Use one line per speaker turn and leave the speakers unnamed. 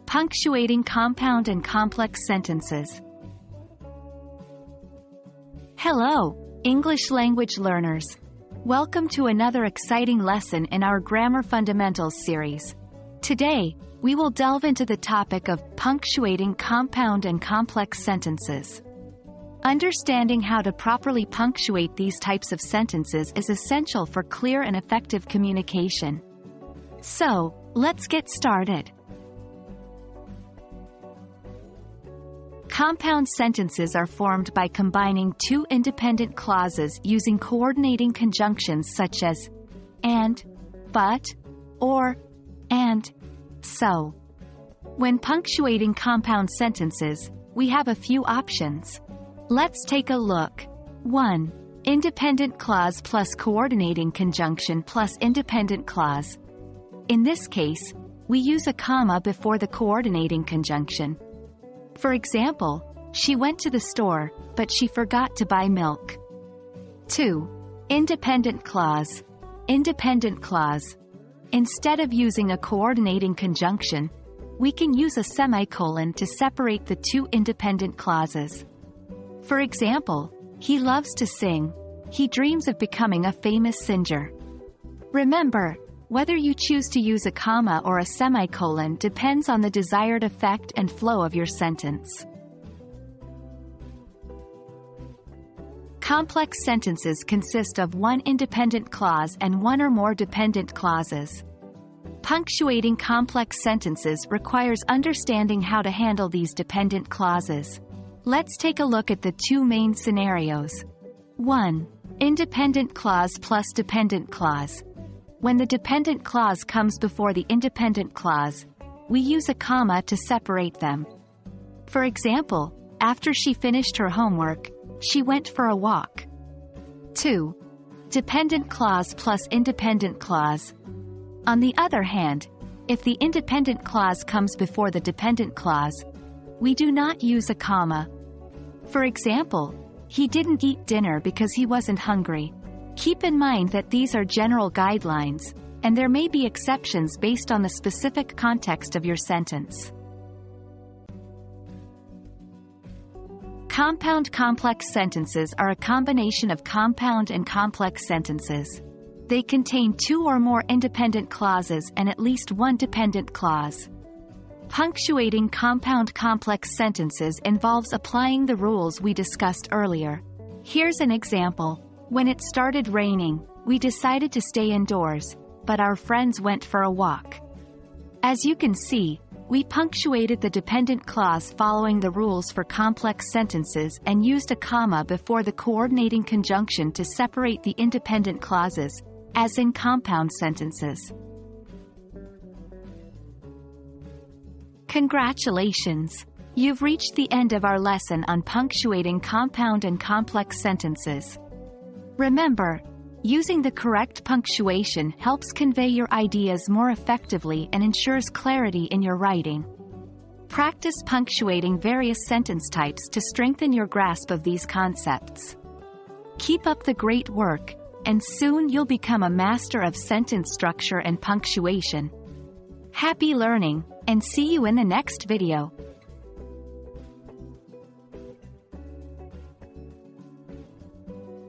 Punctuating compound and complex sentences. Hello, English language learners. Welcome to another exciting lesson in our Grammar Fundamentals series. Today, we will delve into the topic of punctuating compound and complex sentences. Understanding how to properly punctuate these types of sentences is essential for clear and effective communication. So, let's get started. Compound sentences are formed by combining two independent clauses using coordinating conjunctions such as and, but, or, and, so. When punctuating compound sentences, we have a few options. Let's take a look. 1. Independent clause plus coordinating conjunction plus independent clause. In this case, we use a comma before the coordinating conjunction. For example, she went to the store, but she forgot to buy milk. 2. Independent clause. Independent clause. Instead of using a coordinating conjunction, we can use a semicolon to separate the two independent clauses. For example, he loves to sing. He dreams of becoming a famous singer. Remember, whether you choose to use a comma or a semicolon depends on the desired effect and flow of your sentence. Complex sentences consist of one independent clause and one or more dependent clauses. Punctuating complex sentences requires understanding how to handle these dependent clauses. Let's take a look at the two main scenarios. 1. Independent clause plus dependent clause. When the dependent clause comes before the independent clause, we use a comma to separate them. For example, after she finished her homework, she went for a walk. 2. Dependent clause plus independent clause. On the other hand, if the independent clause comes before the dependent clause, we do not use a comma. For example, he didn't eat dinner because he wasn't hungry. Keep in mind that these are general guidelines, and there may be exceptions based on the specific context of your sentence. Compound complex sentences are a combination of compound and complex sentences. They contain two or more independent clauses and at least one dependent clause. Punctuating compound complex sentences involves applying the rules we discussed earlier. Here's an example. When it started raining, we decided to stay indoors, but our friends went for a walk. As you can see, we punctuated the dependent clause following the rules for complex sentences and used a comma before the coordinating conjunction to separate the independent clauses, as in compound sentences. Congratulations! You've reached the end of our lesson on punctuating compound and complex sentences. Remember, using the correct punctuation helps convey your ideas more effectively and ensures clarity in your writing. Practice punctuating various sentence types to strengthen your grasp of these concepts. Keep up the great work, and soon you'll become a master of sentence structure and punctuation. Happy learning, and see you in the next video.